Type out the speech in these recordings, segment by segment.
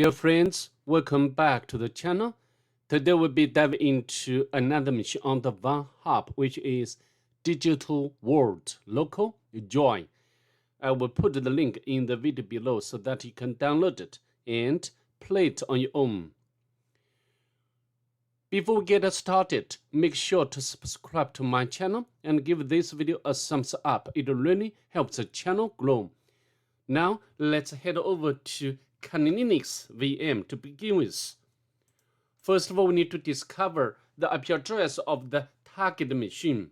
Dear friends, welcome back to the channel. Today we'll be diving into another machine on the VulnHub, which is digitalworld.local JOY. I will put the link in the video below so that you can download it and play it on your own. Before we get started, make sure to subscribe to my channel and give this video a thumbs up. It really helps the channel grow. Now let's head over to Linux VM to begin with. First of all, we need to discover the IP address of the target machine.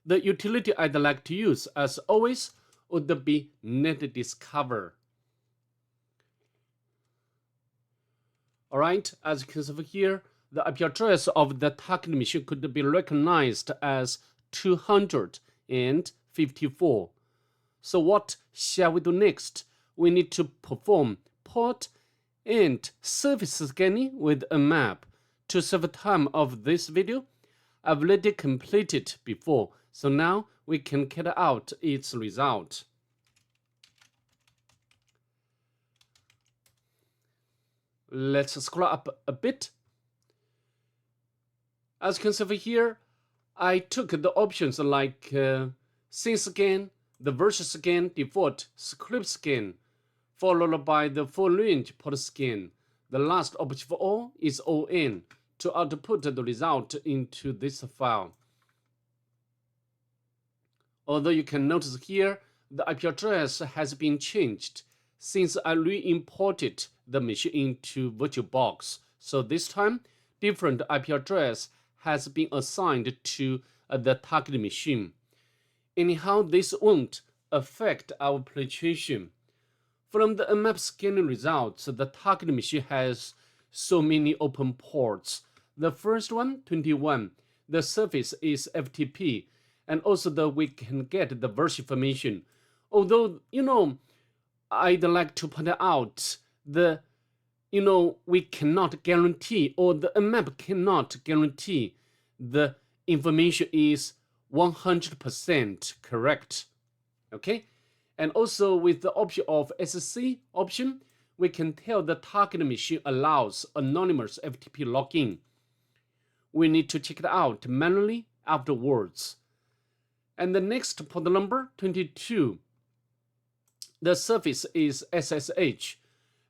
The utility I'd like to use, as always, would be netdiscover. Alright, as you can see here, the IP address of the target machine could be recognized as 254. So what shall we do next? We need to perform port and service scanning with a map. To save time of this video, I've already completed before, so now we can get out its result. Let's scroll up a bit. As you can see here, I took the options like scene scan, the version scan, default script scan, followed by the full range port scan. The last option for all is ON to output the result into this file. Although you can notice here, the IP address has been changed since I re-imported the machine into VirtualBox. So this time, different IP address has been assigned to the target machine. Anyhow, this won't affect our application. From the map scanning results, the target machine has so many open ports. The first one, 21, the surface is FTP, and also we can get the version information. Although, I'd like to point out we cannot guarantee, or the map cannot guarantee the information is 100% correct. Okay? And also with the option of SC option, we can tell the target machine allows anonymous FTP login. We need to check it out manually afterwards. And the next port number, 22. The surface is SSH.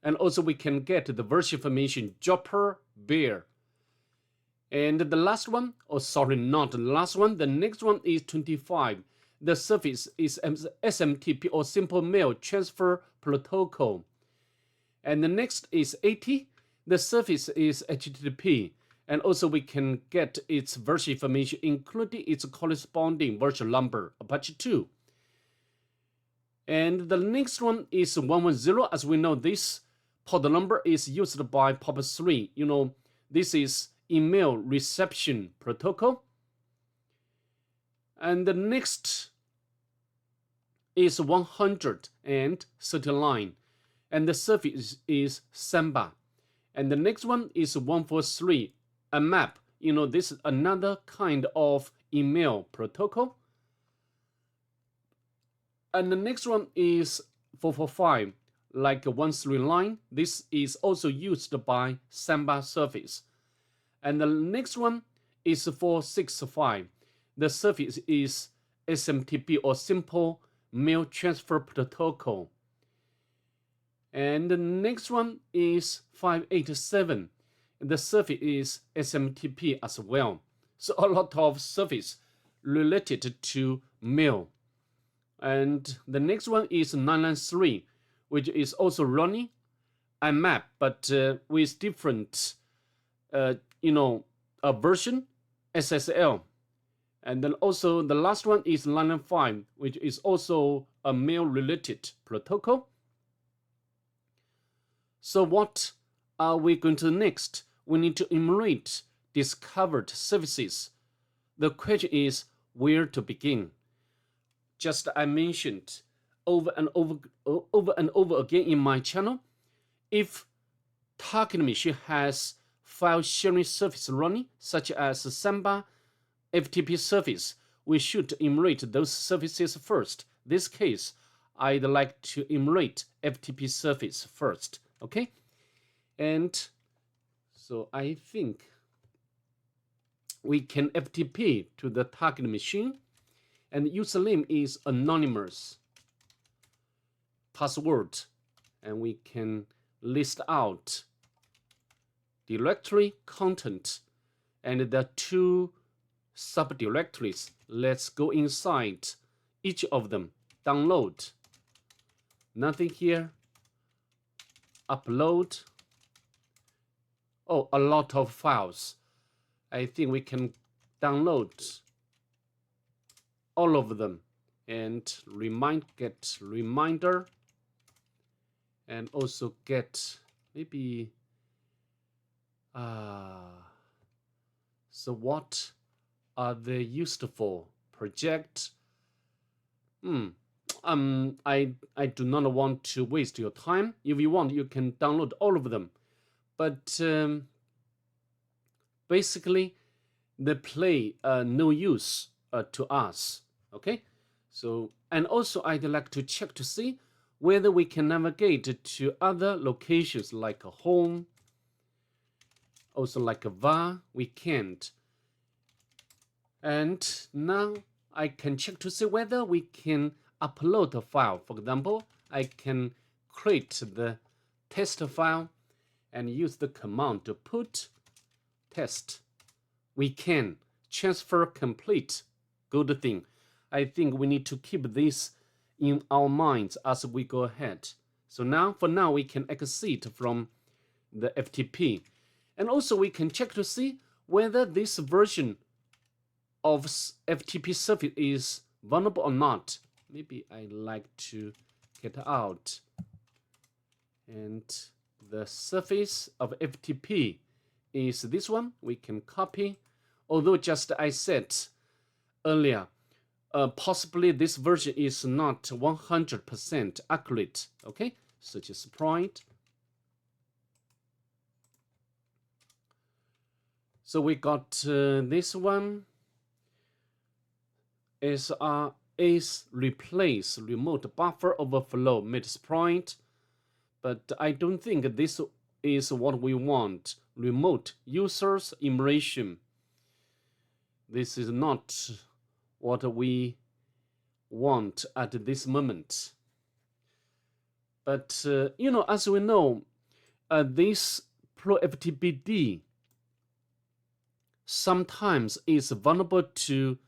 And also we can get the version information, Jopper Bear. And the last one, not the last one, the next one is 25. The surface is SMTP or Simple Mail Transfer Protocol. And the next is 80. The surface is HTTP. And also we can get its version information, including its corresponding version number, Apache 2. And the next one is 110. As we know, this port number is used by POP3. This is email reception protocol. And the next is 139, and the surface is Samba. And the next one is 143, a map. This is another kind of email protocol. And the next one is 445, like 139. This is also used by Samba service. And the next one is 465. The surface is SMTP or Simple Mail Transfer Protocol. And the next one is 587. The surface is SMTP as well. So a lot of surface related to mail. And the next one is 993, which is also running a map, but with different, a version, SSL. And then also the last one is 995, which is also a mail-related protocol. So what are we going to do next? We need to enumerate discovered services. The question is where to begin. Just I mentioned over and over again in my channel, if target machine has file sharing service running, such as Samba, FTP service, we should enumerate those services first. In this case, I'd like to enumerate FTP service first, okay? And so I think we can FTP to the target machine, and username is anonymous password, and we can list out directory content and the two subdirectories. Let's go inside each of them. Download, nothing here. Upload. Oh, a lot of files. I think we can download all of them and get reminder, and also get maybe so what are they used for? Project. I do not want to waste your time. If you want, you can download all of them, but basically they play no use to us. Okay, so, and also I'd like to check to see whether we can navigate to other locations like a home, also like a var. We can't. And now I can check to see whether we can upload a file. For example, I can create the test file and use the command to put test. We can transfer complete. Good thing. I think we need to keep this in our minds as we go ahead. So now, for now, we can exit from the FTP. And also we can check to see whether this version of FTP service is vulnerable or not. Maybe I like to get out. And the surface of FTP is this one. We can copy. Although just I said earlier, possibly this version is not 100% accurate. Okay, such as Sprite. So we got this one. Is replace remote buffer overflow Metasploit, but I don't think this is what we want. Remote users enumeration. This is not what we want at this moment. But you know, as we know, this ProFTPD sometimes is vulnerable to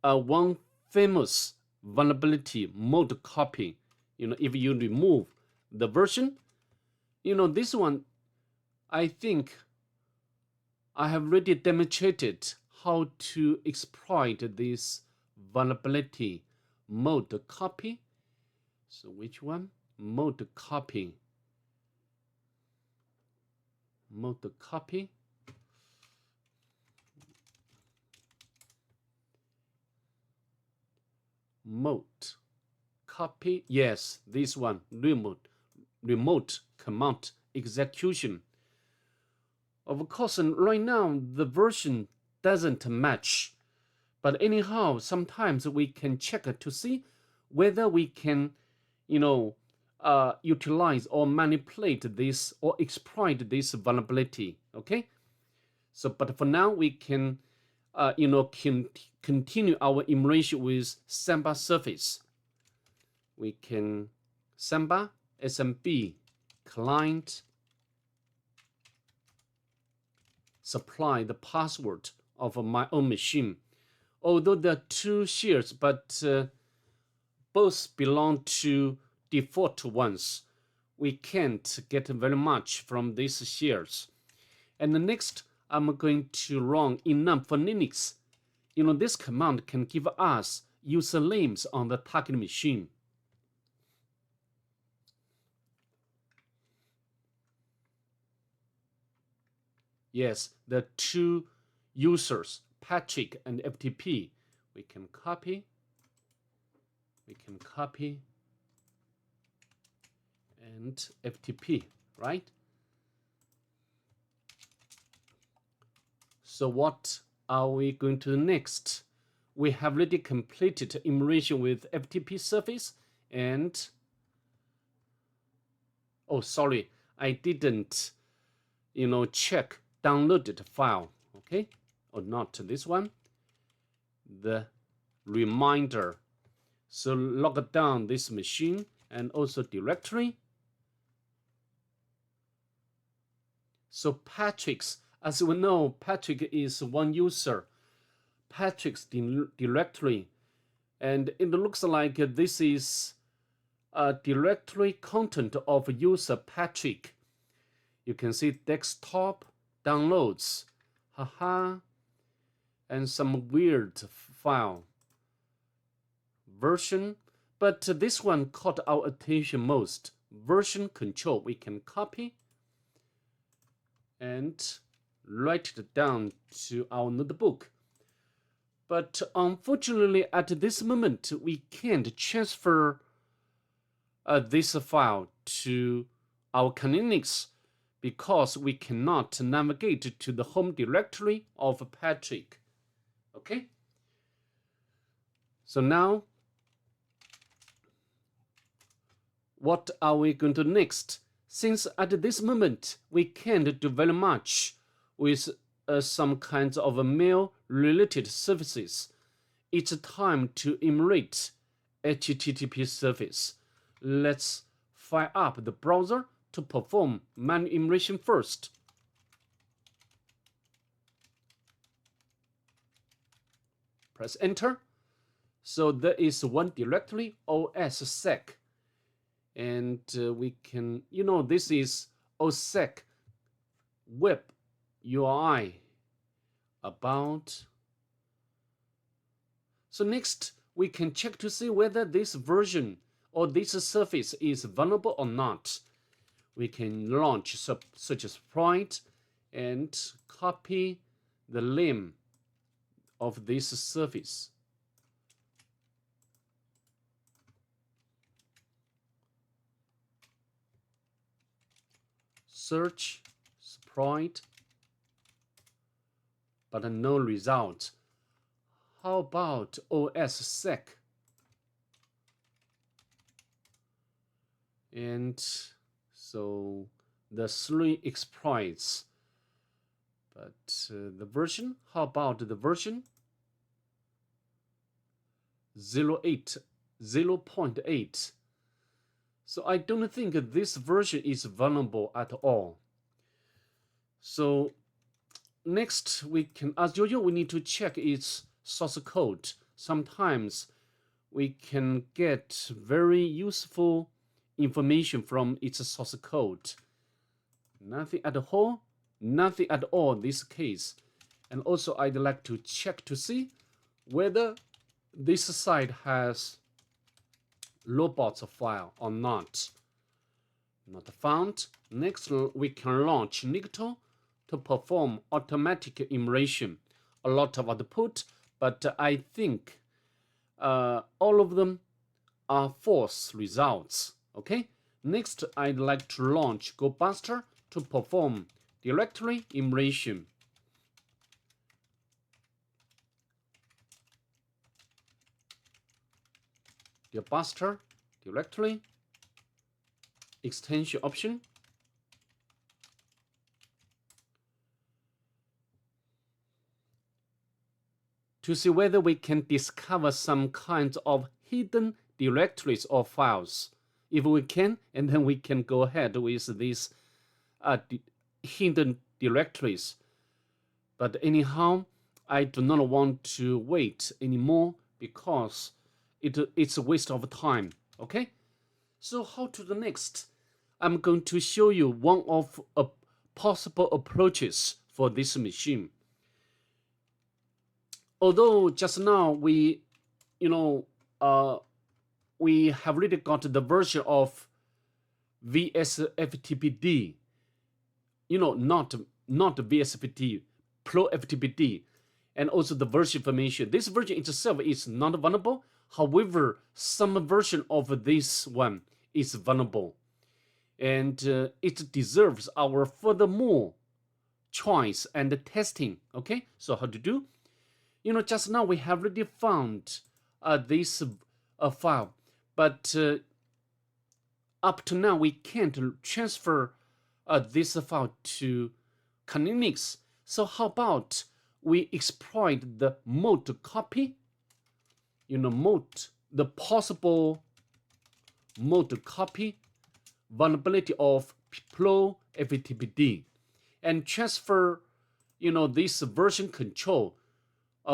one famous vulnerability, ModCopy. You know, if you remove the version, you know, this one, I think I have already demonstrated how to exploit this vulnerability, ModCopy. So which one? ModCopy. ModCopy. ModCopy. Yes, this one. Remote command execution. Of course, right now the version doesn't match, but anyhow, sometimes we can check to see whether we can, you know, utilize or manipulate this or exploit this vulnerability. Okay, so but for now we can, you know, continue our enumeration with Samba service. We can Samba SMB client supply the password of my own machine. Although there are two shares, but both belong to default ones, we can't get very much from these shares. And the next, I'm going to run enum for Linux. You know, this command can give us usernames on the target machine. Yes, the two users, Patrick and FTP. We can copy. And FTP, right? So what are we going to do next? We have already completed enumeration with FTP service And oh, sorry, I didn't, check downloaded file, okay? Or not this one, the reminder. So log down this machine and also directory. So Patrick's, as we know, Patrick is one user, Patrick's directory. And it looks like this is a directory content of user Patrick. You can see desktop downloads, haha, and some weird file version. But this one caught our attention most. Version control, we can copy and write it down to our notebook. But unfortunately, at this moment, we can't transfer this file to our Linux because we cannot navigate to the home directory of Patrick. Okay? So now, what are we going to do next? Since at this moment, we can't do very much with some kinds of mail-related services, it's time to emulate HTTP service. Let's fire up the browser to perform manual emulation first. Press enter. So there is one directory, author-secret. And we can, this is author-secret web UI about. So next, we can check to see whether this version or this service is vulnerable or not. We can launch such as Sprite and copy the name of this service. Search Sprite, but no result. How about author-secret? And so the 3 exploits. But the version, how about the version 0.8? So I don't think this version is vulnerable at all. So next, we can, as usual, we need to check its source code. Sometimes we can get very useful information from its source code. Nothing at all in this case. And also, I'd like to check to see whether this site has robots file or not. Not found. Next, we can launch Nicto to perform automatic emulation. A lot of output, but I think all of them are false results. Okay. Next, I'd like to launch GoBuster to perform directory emulation. GoBuster directory extension option. To see whether we can discover some kinds of hidden directories or files. If we can, and then we can go ahead with these hidden directories. But anyhow, I do not want to wait anymore because it's a waste of time. Okay? So how to the next? I'm going to show you one of possible approaches for this machine. Although just now we have already got the version of VSFTPD, not VSFTPD, ProFTPD, and also the version information. This version itself is not vulnerable. However, some version of this one is vulnerable, and it deserves our furthermore choice and testing. Okay, so how to do? Just now we have already found this file, but up to now we can't transfer this file to Linux. So how about we exploit the ModCopy? The possible ModCopy vulnerability of ProFTPD, and transfer, this version control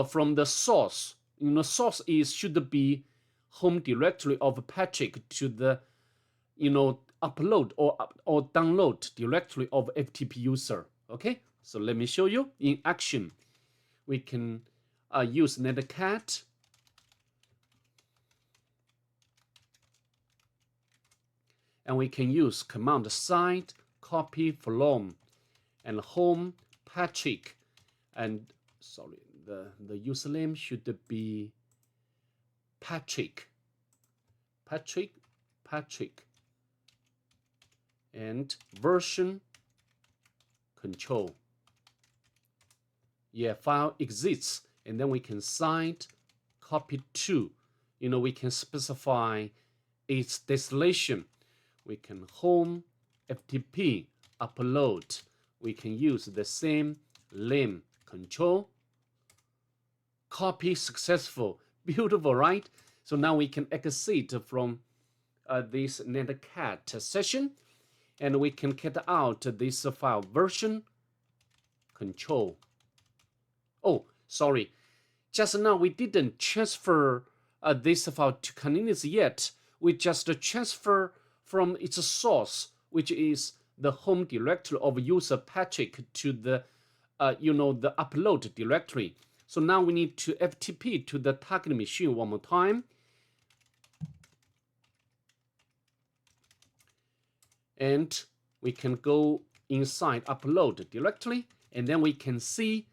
from the source. Source should be home directory of Patrick to the, upload or download directory of FTP user. Okay, so let me show you in action. We can use netcat. And we can use command side copy from and home Patrick, and sorry, the username should be Patrick, and version control. Yeah, file exists, and then we can side copy to. We can specify its destination. We can home FTP upload. We can use the same name control. Copy successful. Beautiful, right? So now we can exit from this netcat session, and we can get out this file version control. Oh, sorry. Just now we didn't transfer this file to Linux yet. We just transfer from its source, which is the home directory of user Patrick, to the, the upload directory. So now we need to FTP to the target machine one more time. And we can go inside upload directory, and then we can see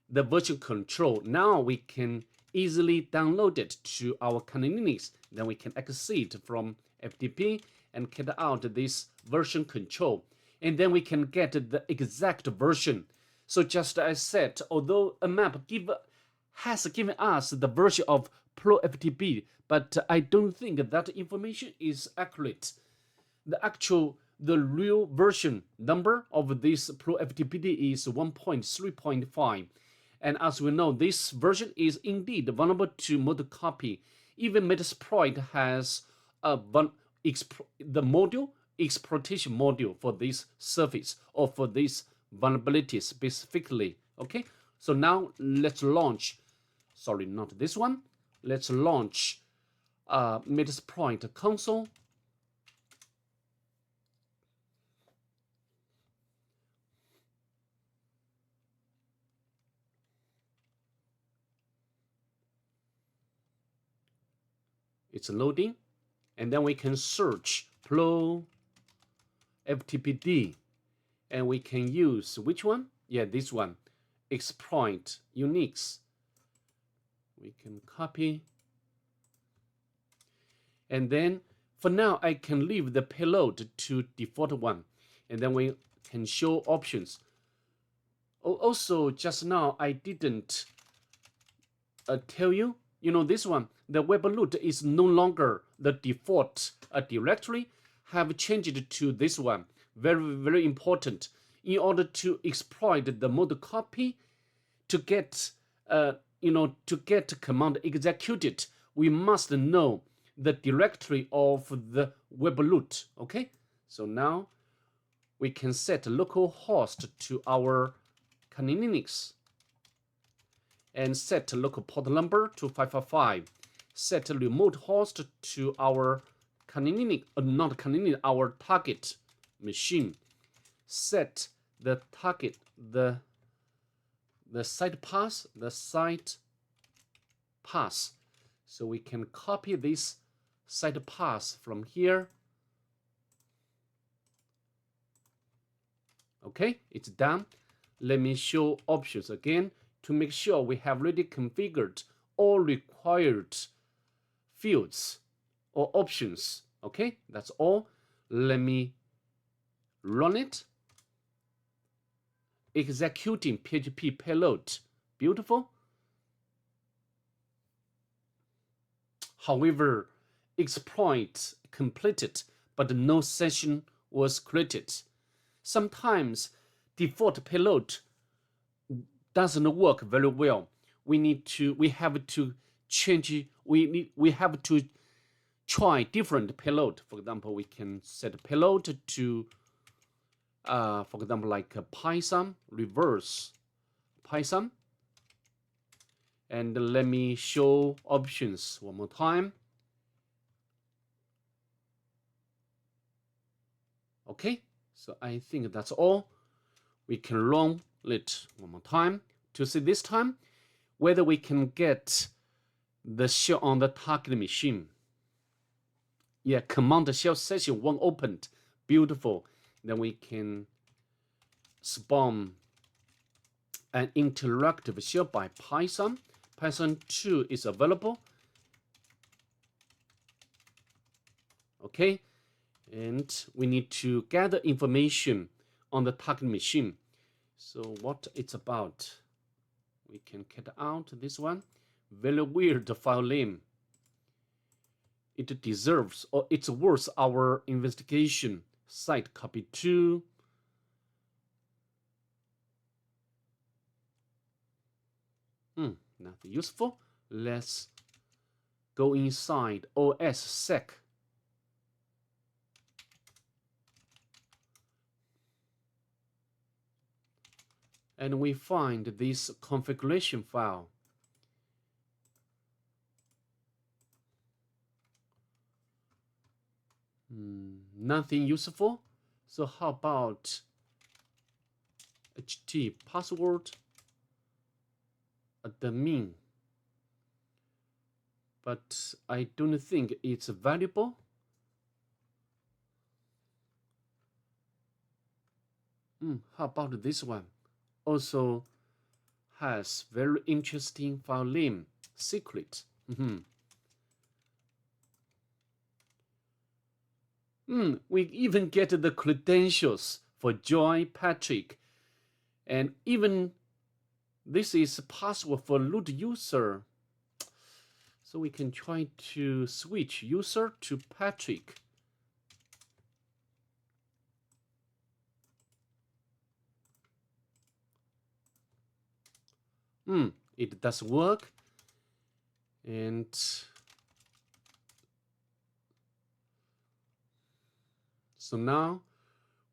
the version control. Now we can easily download it to our Linux. Then we can exit from FTP and get out this version control. And then we can get the exact version. So just as I said, although a map has given us the version of ProFTP, but I don't think that information is accurate. The real version number of this ProFTPD is 1.3.5. And as we know, this version is indeed vulnerable to ModCopy. Even Metasploit has the module, exploitation module for this service or for this vulnerability specifically. Okay, so now let's launch, sorry, not this one. Let's launch Metasploit console. It's loading, and then we can search ProFTPD, and we can use which one? Yeah, this one, exploit Unix. We can copy, and then for now I can leave the payload to default one, and then we can show options. Also, just now I didn't tell you, this one, the webroot is no longer the default directory, have changed to this one. Very, very important. In order to exploit the ModCopy, to get command executed, we must know the directory of the webroot. Okay, so now we can set localhost to our Linux, and set local port number to 555. Set remote host to our our target machine. Set the target, the site path, so we can copy this site path from here. Okay, it's done. Let me show options again to make sure we have already configured all required fields or options. Okay, that's all. Let me run it. Executing PHP payload. Beautiful. However, exploit completed, but no session was created. Sometimes default payload doesn't work very well. We have to change. We have to try different payload. For example, we can set payload to, for example, like Python, reverse Python. And let me show options one more time. Okay, so I think that's all. We can run it one more time to see this time whether we can get the shell on the target machine. Yeah, command shell session 1 opened. Beautiful. Then we can spawn an interactive shell by Python. Python 2 is available. Okay, and we need to gather information on the target machine. So what it's about, we can cut out this one. Very weird file name. It deserves, or it's worth our investigation. Site copy to. Nothing useful. Let's go inside OS-sec. And we find this configuration file. Nothing useful. So how about HT password admin? But I don't think it's valuable. How about this one? Also has very interesting file name, secret. We even get the credentials for Joy Patrick, and even this is password for root user. So we can try to switch user to Patrick. It does work. And so now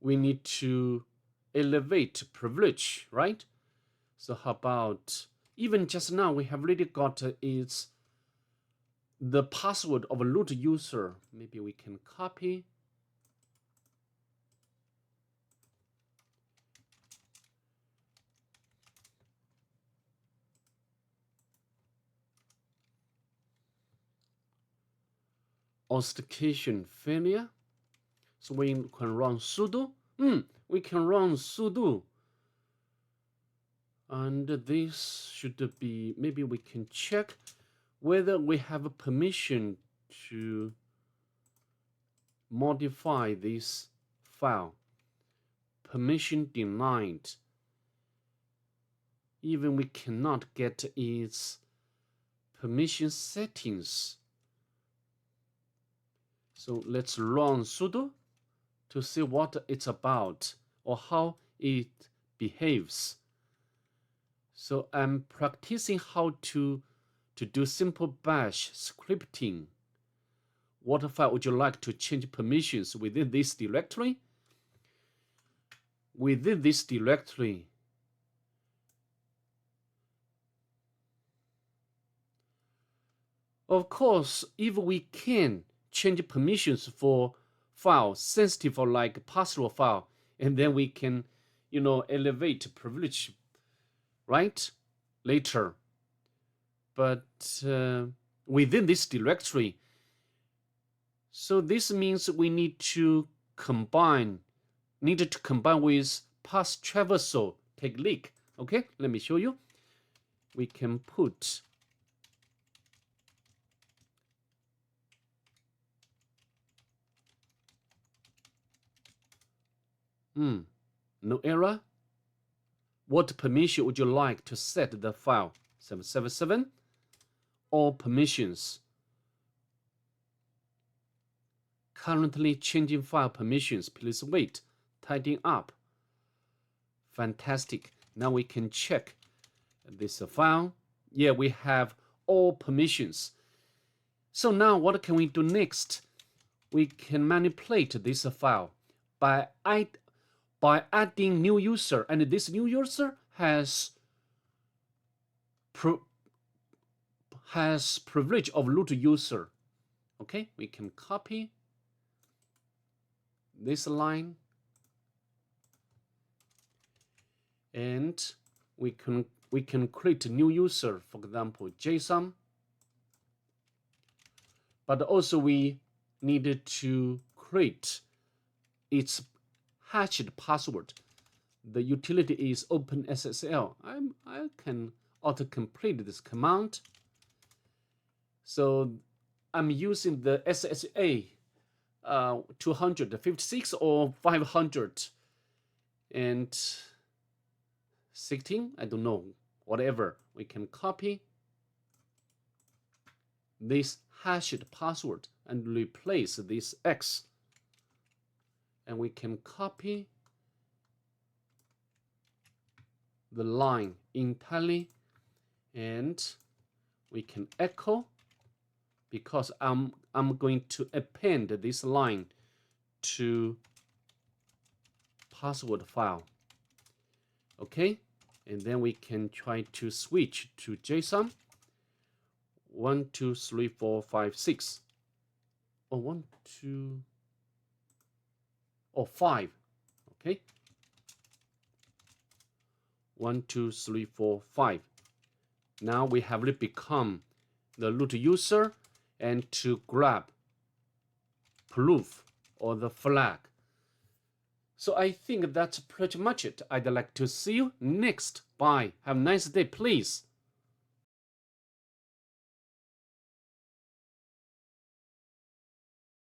we need to elevate privilege, right? So how about, even just now we have already got is the password of a root user. Maybe we can copy. Authentication failure. So we can run sudo. We can run sudo. And this should be, maybe we can check whether we have permission to modify this file. Permission denied. Even we cannot get its permission settings. So let's run sudo to see what it's about or how it behaves. So I'm practicing how to do simple bash scripting. What file would you like to change permissions within this directory? Within this directory, of course, if we can change permissions for files sensitive for like password file, and then we can, elevate privilege, right? Later. But within this directory, so this means we need to combine with path traversal technique. Okay, let me show you. We can put no error. What permission would you like to set the file? 777. All permissions. Currently changing file permissions. Please wait. Tidying up. Fantastic. Now we can check this file. Yeah, we have all permissions. So now what can we do next? We can manipulate this file by adding new user, and this new user has privilege of root user. Okay, we can copy this line, and we can create a new user, for example, JSON. But also we needed to create its hashed password. The utility is OpenSSL. I can auto-complete this command. So I'm using the SSA 256 or 516. I don't know. Whatever. We can copy this hashed password and replace this X. And we can copy the line entirely, and we can echo, because I'm going to append this line to password file. Okay, and then we can try to switch to JSON. 1 2 3 4 5 6. Or 1 2 or 5. Okay, 1 2 3 4 5. Now we have become the root user, and to grab proof or the flag. So I think that's pretty much it. I'd like to see you next. Bye. Have a nice day, please.